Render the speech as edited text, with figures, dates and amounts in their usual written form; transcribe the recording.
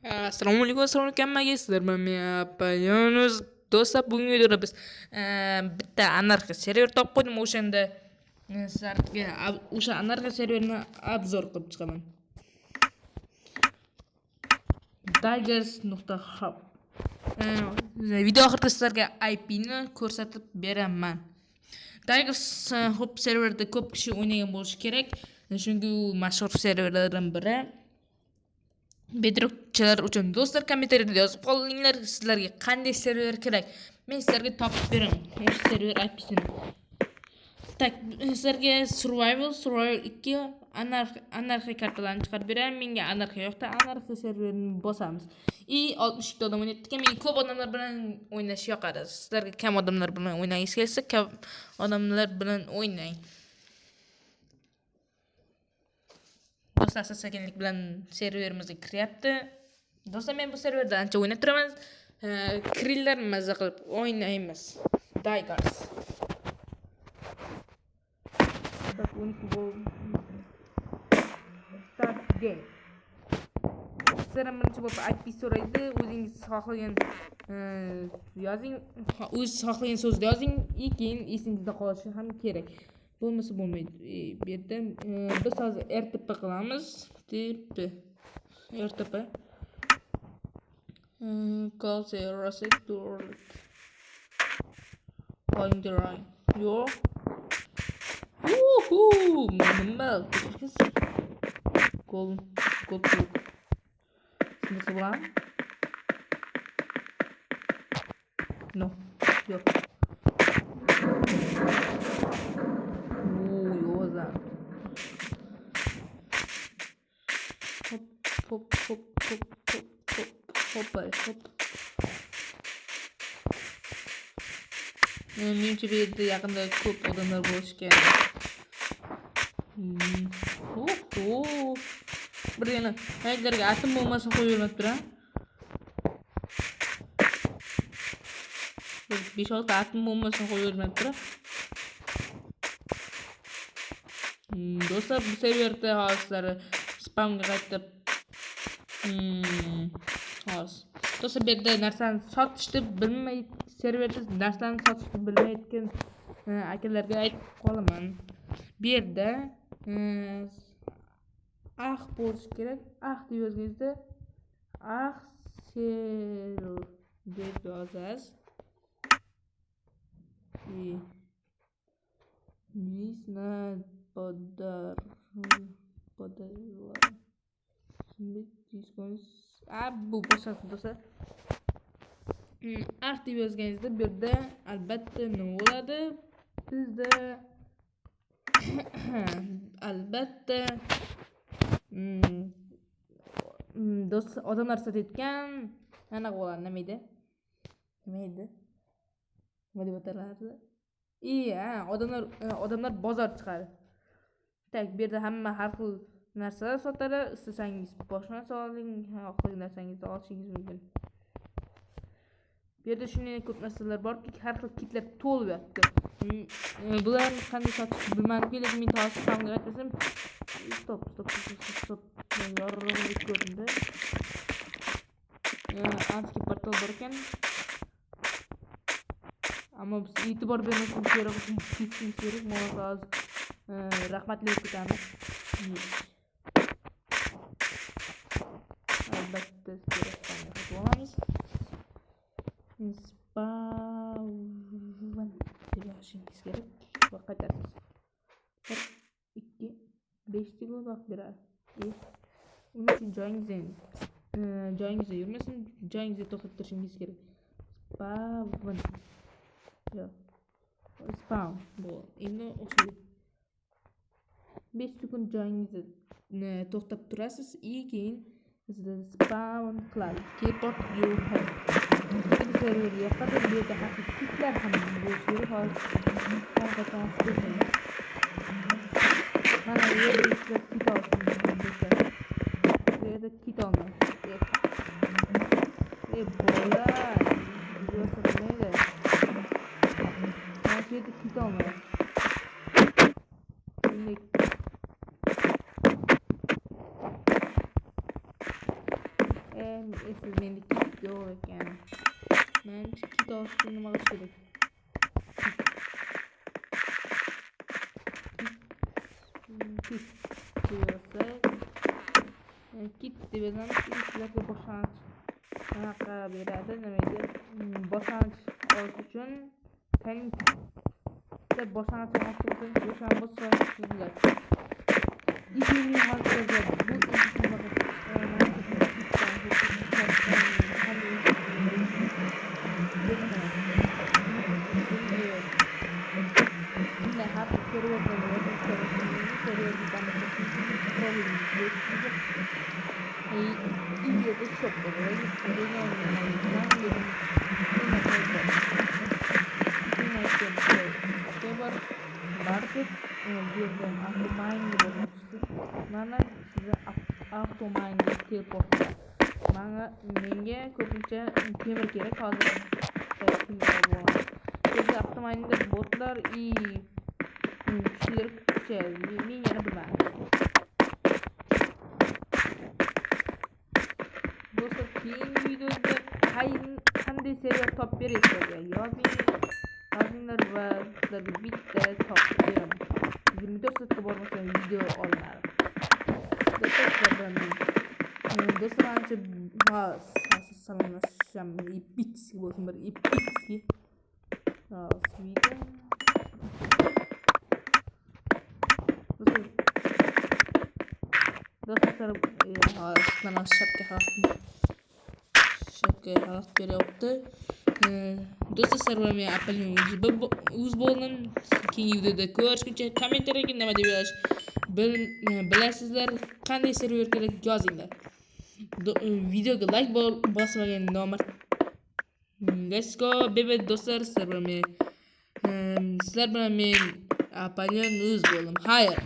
Assalomu alaykum hammaga. Sizlar bilan men Apollonus. Do'stlar, bugungi videoda biz bitta anarxiya server topib qo'ydim. O'shanda sizlarga o'sha anarxiya serverini obzor qilib chiqaman. Tigers.hub. Video oxirida sizlarga IP ni ko'rsatib beraman. Tigers Hub serverda ko'p kishi o'ynagan bo'lishi kerak. Chunki u mashhur serverlardan biri. Bedrockchilar uchun do'stlar, kommentariyada yozib qolinglar, sizlarga qanday server kerak. Men sizlarga topib beraman o'sha server IP'sini. Tak, sizlarga survival 2 anarxiya kartalarini chiqarib beraman. Menga anarxiya yo'qda, anarxiya serverini bosamiz. 62 ta odam o'ynayapti ekan. Menga ko'p odamlar bilan o'ynash yoqadi. Sizlarga kam odamlar bilan o'ynagingiz kelsa, kam odamlar bilan o'ynang. Do'stlar, sekinlik bilan serverimizga kiryapti. Do'stlar, men bu serverda ancha o'ynab turaman. Kiringlar, mazza qilib o'ynaymiz. Tigers. Start game. Sizlardan birinchi bo'lib IP so'raydi. O'zingiz xohlagan yozing. O'zingiz xohlagan so'zni yozing. Keyin esingizda qolishi ham kerak. Bo'lmasa bo'lmaydi. Bu yerda biz hozir RTP qilamiz. RTP. Call the reset to find the right. Yo. Woohoo! Minimal. Gold. Nasıl var? No. Yok. Yoza. Hop. Hop. Menimcha bu yerda yaqinda ko'p odamlar bo'lishi kerak. Bir yana haylarga atom bombasi qo'yilib turadi. 5-6 atom bombasini qo'yilib turadi. Do'stlar, bu serverda hozir spamga qaytib hozir. Do'stlar, bu yerda narsani sotishni bilmay, serverda narsani sotishni bilmayotgan akalarga aytib qolaman. Bu yerda bo'lishi kerak. Deb yozganda sel deb yozasiz. Nisna podar. Bu boshqasi do'stlar. Deb yozganingizda bu yerda albatta nima bo'ladi? Bizda albatta do'stlar, odamlar sotayotgan anaqa bo'ladi. Nima edi? Nima deb atalardi? Odamlar bozor chiqadi. Tak, bu yerda hamma har xil narsalar sotadi. Istasangiz boshqa narsa oling, xohlagan narsangizni olishingiz mumkin. Bu yerda shunday ko'p narsalar borki, har xil kitlar to'lib yotibdi. Bularni qanday sotishni bilmadim, lekin men hozir hamga aytsam, stop. Yorug'lik ko'rindi. Ancha portal bor ekan. Ammo biz e'tibor bermasimiz kerak, ketishimiz kerak. Mana hozir rahmatli ketamiz. Albatta kerak bo'lamiz. Spawn deb yozishingiz kerak va qaytasiz. 1 2 5 ta vaqt beradi. Uning uchun joyingizda yurmasin, joyingizda to'xtab turishingiz kerak. Spawn bu endi o'sha 5 sekund joyingizda to'xtab turasiz. Keyin sizda spawn qiladi. Keyboard you have. Server yoqadi. Bu yerda haqiqatlar ham bo'lishi kerak. Hozir mana bu yerda ishlab ketyapmiz. Bu yerda ketolmaymiz. Bola yo'qolmaydi. Mana bu yerda ketolmaymiz. siz mendeki kit yo'q ekan. Menimcha kit olishga nima qilish kerak? Kit deb kit deb yozamiz, sizlarga boshlang'ich anaqa beradi. Nimaga? Boshlang'ich olish uchun tank deb boshlang'ich olmoqchi bo'lsangiz, o'shani bossangiz ismini hozirga bu mana size avtomayinga teleport menga ko'pincha temir kerak hozir. Siz avtomayinda botlar kuchlilar kuchayadi. Men yana bilmadim. Do'stlar, keyingi videoda qanday server top berasizlarga yozinglar va sizlarga bitta top beraman. 24 soatga bormasa video olinadi. Do'stlar, ancha salomlashishim epicki bo'lsin, bir epicki. Video. Do'stlar, mana shapka xalaq beryapti. Do'stlar, serverga Apple'ning o'zi bo'ldim. Keyingi videoda ko'rishguncha kommentariyga nima deb yozish bilasizlar, qanday server kerak yozinglar. Videoga like bosmagan nomard. Let's go baby do'stlar, serverga sizlar bilan men Apple'ning o'zi bo'ldim. Hayır.